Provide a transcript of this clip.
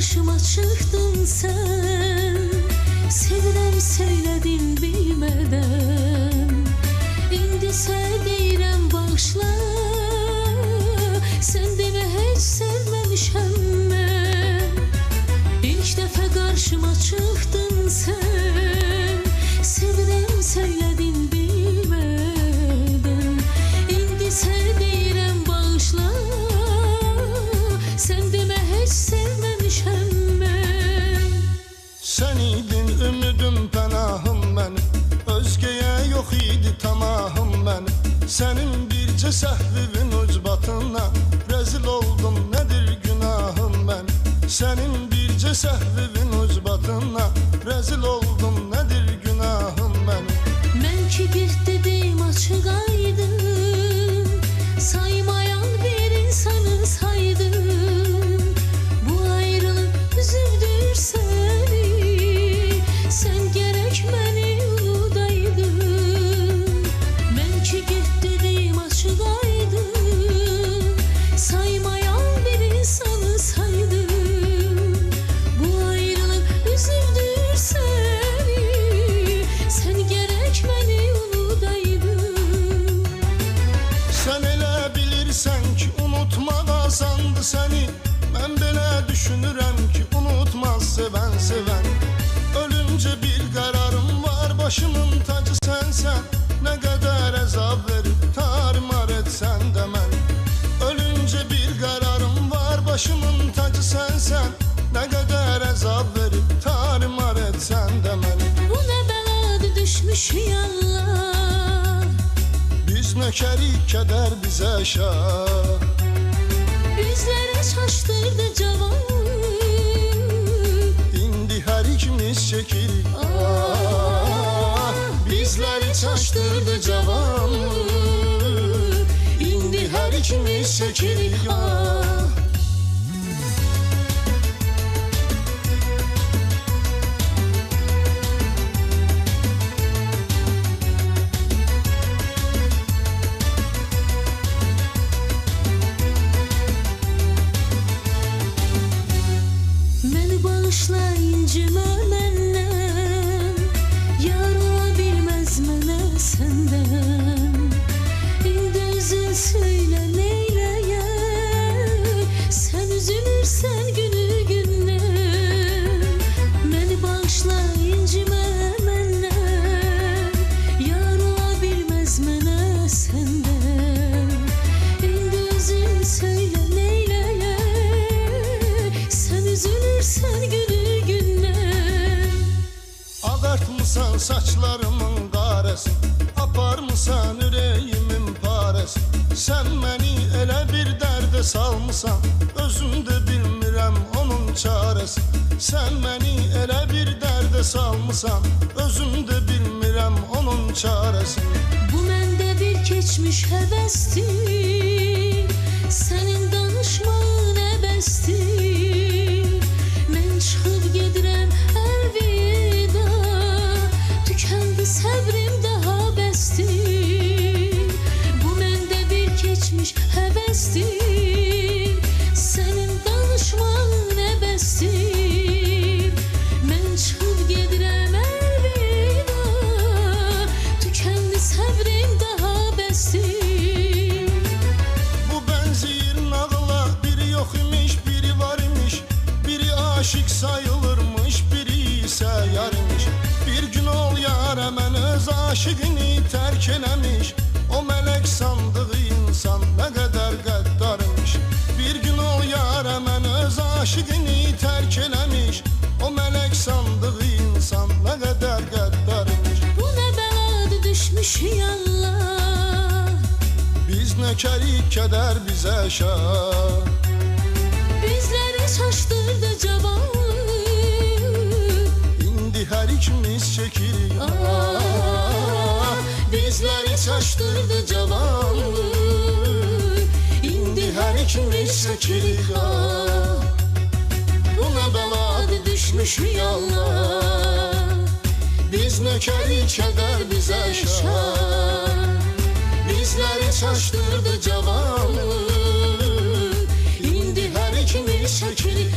karşıma çıktın sen. Sevirəm söylədin bilmədən. İndi sən deyirəm bağışla. Sən demə heç sevməmişəm mən. İlk dəfə qarşıma çıxdın sən. Sevirəm söylədin bilmədən. İndi sən deyirəm bağışla. Sən demə heç sevməmişəm mən. Sən idin ümidim pənahım mənim. Özgəyə yox idi tamahım mənim. Sənin bircə səhvivin ucbatına rəzil oldum, nədir günahım mənim. Sənin bircə səhvivin ucbatına rəzil oldum, nədir günahım mənim. Mən ki bir dedim açıq aydın, saymayan bir insanı saydım. Bu ayrılıq üzüldür səni. Sən gərək məni unudaydın. Mən ki bir dedim açıq aydın, saymayan bir insanı saydım. Bu ayrılıq üzüldür səni. Sən gərək məni unudaydın. Sən elə bilirsən ki unutmaq asandı səni. Mən belə düşünürəm ki unutmaz sevən sevən. Ölüncə bir qərarım var, başımın tacı sənsən. Nə qədər əzab verib tarimar etsən də mən. Ölüncə bir qərarım var, başımın tacı sənsən. Nə qədər əzab verib tarimar etsən də mən. Bu nə bəladır düşmüşük Allah. Biz nökərik, kədər bizə şah. Bizləri çaşdırdı cavan. İndi hər ikimiz çəkirik. Bizləri çaşdırdı cavan. İndi hər ikimiz çəkirik. Məni bağışla, incimə məndən. Yar ola bilməz mənə səndən. İndi özün söylə neyləyək. Sən üzülürsən günü gündən. Məni bağışla, incimə məndən. Yar ola bilməz mənə səndən. İndi özün söylə neyləyək. Sən üzülürsən günü gündən. Ağartmısan saçlarımın qarəsi. Aparmısan ürəyimin parəsi. Sən məni elə bir dərdə salmısan. Özüm də bilmirəm onun çarəsi. Sən məni elə bir dərdə salmısan. Özüm də bilmirəm onun çarəsi. Bu məndə bir keçmiş həvəsdir. Sənin danışmağın əbəsdir. Mən çıxıb gedirəm əlvida. Tükəndi səbrim daha bəsdir. Bu məndə bir keçmiş həvəsdir. Sənin danışmağın əbəsdir. Mən çıxıb gedirəm əlvida. Tükəndi səbrim daha bəsdir. Bu bənzəyir nağıla. Biri yox imiş, biri var imiş. Biri aşık sayılırmış, biri isə yar imiş. Bir gün ol yara mən öz aşıqını tərk eləmiş. O mələk sandığı insan nə qədər qəddarmış. Bir gün ol yara mən öz aşıqını tərk eləmiş. O mələk sandığı insan nə qədər qəddarmış. Bu nə bəladır düşmüşük Allah. Biz nökərik, kədər bizə şah. Bizləri çaşdırdı cavan. İndi hər ikimiz çəkirik. Bizləri çaşdırdı cavan. İndi hər ikimiz çəkirik. Bu nə bəladır düşmüşük Allah. Biz nökərik, kədər bizə şah. Bizləri çaşdırdı cavan. İndi hər ikimiz çəkirik.